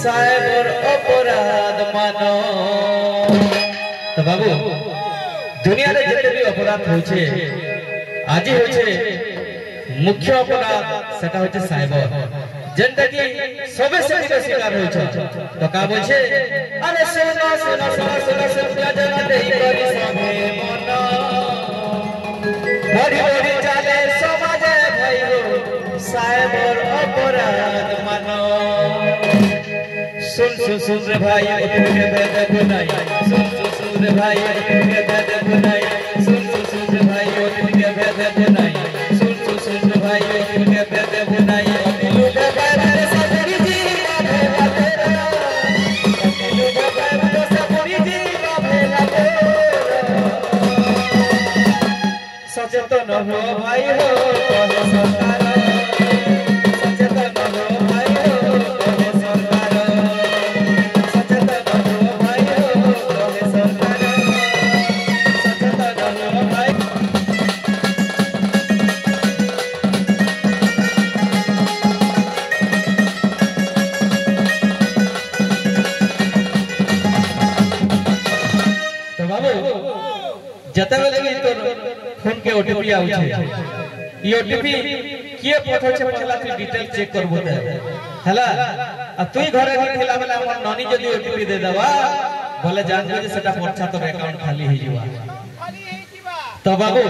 Cyber अपराध मानो। तो बाबू दुनिया रे जते भी अपराध होछे आज होछे मुख्य अपराध सेटा होछे साइबर जनता की सबे से शिकार होछे। तो का बोलछे अरे सोना सोना सोना सोना सोना जना देई करी सभे मन बड़ी बड़ी चाले समाजे भइरो साइबर अपराध मानो। सुन सुन सुन रे भाई के भेद गुनाई सुन सुन सुन रे भाई के भेद गुनाई सुन सुन सुन रे भाई के भेद गुनाई सुन सुन सुन रे भाई के भेद गुनाई लोग बाबे सबरी जी बाबे तेरा लोग बाबे सबरी जी बाबे तेरा सचेतन हो भाई हो कहे सरकार सचेतन हो भाई हो कहे सरकार सचेतन हो भाई हो कहे सरकार सचेतन हो भाई। तो बाबू जते बेले भी तो फोन के ओटीपी आउछे ई ओटीपी के पठो छे पहला से डिटेल चेक करबो त हला आ तुई घरे भी ठेला वाला हमर ननी जदी ओटीपी दे देबा बोले जानबो जे सेटा पछा तो अकाउंट खाली हे जीवा। तो बाबू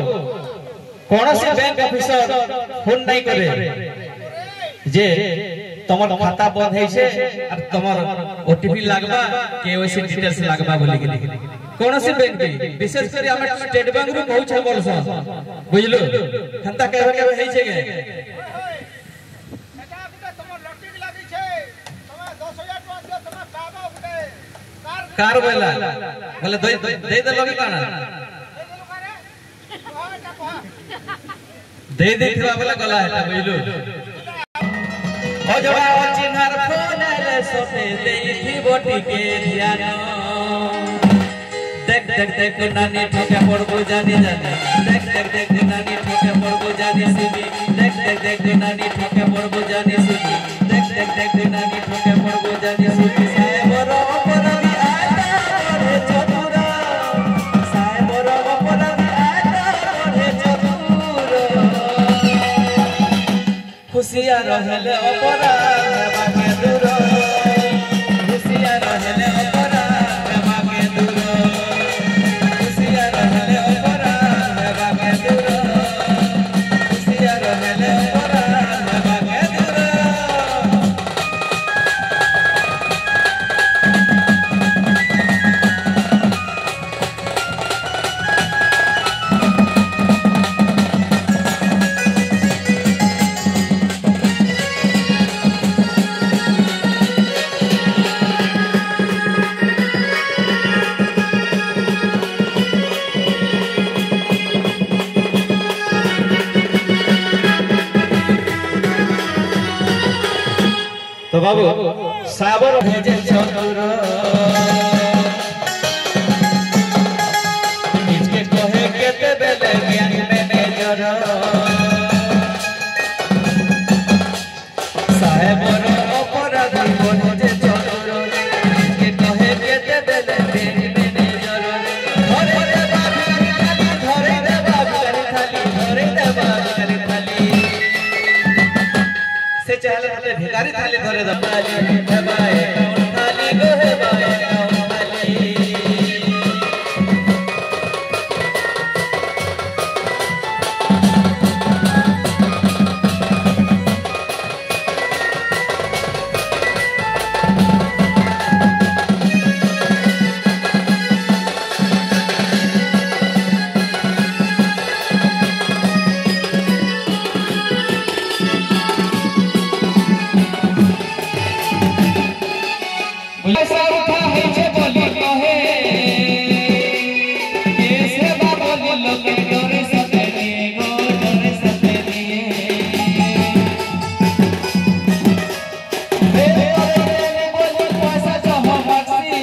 कोन से बैंक ऑफिसर फोन नहीं करे जे तमर खाता बंद है छे और तमर ओटीपी लागबा केवाईसी डिटेल्स लागबा बोली गेली कौन सी बैंक की विशेष कर हम स्टेट बैंक रू बहुत छ बोलस बुझलो खंता कहबे के है छे गे बेटा आपके तमर लॉटरी लागी छे तमर 10000 टका दियो तमर काबा उठे कार बोला बोले दे दे लगे काना दे दे खवा वाला गला है बुझलो अजवा चिन्हर फोन रे सोते देई बोटी के ध्यान देख देख देख नानी ठोके पड़बो जानी जानी देख देख देख नानी ठोके पड़बो जानी सुनी देख देख देख नानी ठोके पड़बो जानी सुनी देख देख देख नानी ठोके पड़बो जानी सुनी साइबर अपराधी आटा रे चतुरा साइबर अपराधी आटा रे चतुरा खुशिया रहले अपराध बाके दूर खुशिया रहले अपराध बाके दूर तो बाबू साबर भेजे चतुर इसके कहे केते बेले बैंक मैनेजर साबर अपराधी भेजे चतुर इसके कहे केते बेले बैंक मैनेजर धरे दे बाबू धरे दे बाबू धरे दे बाबू से चहले थाले भिखारी थाले धरे दबाली दबाए थाली गो है बाए थाली पैसा उठा है जे बोली कहे कैसे बाबू लोग डरे सते दिए गो डरे सते दिए रे बोली पैसा जो हमसी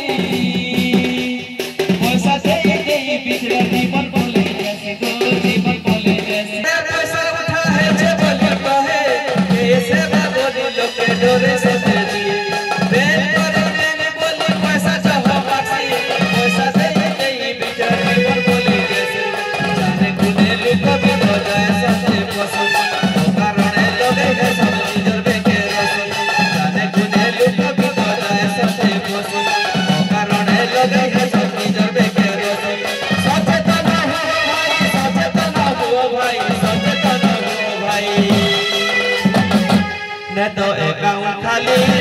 पैसा दे दे बिछड़ा जीवन बोले जैसे गो जीवन बोले जैसे पैसा उठा है जे बोली कहे कैसे बाबू लोग डरे सते दिए तो अकाउंट खाली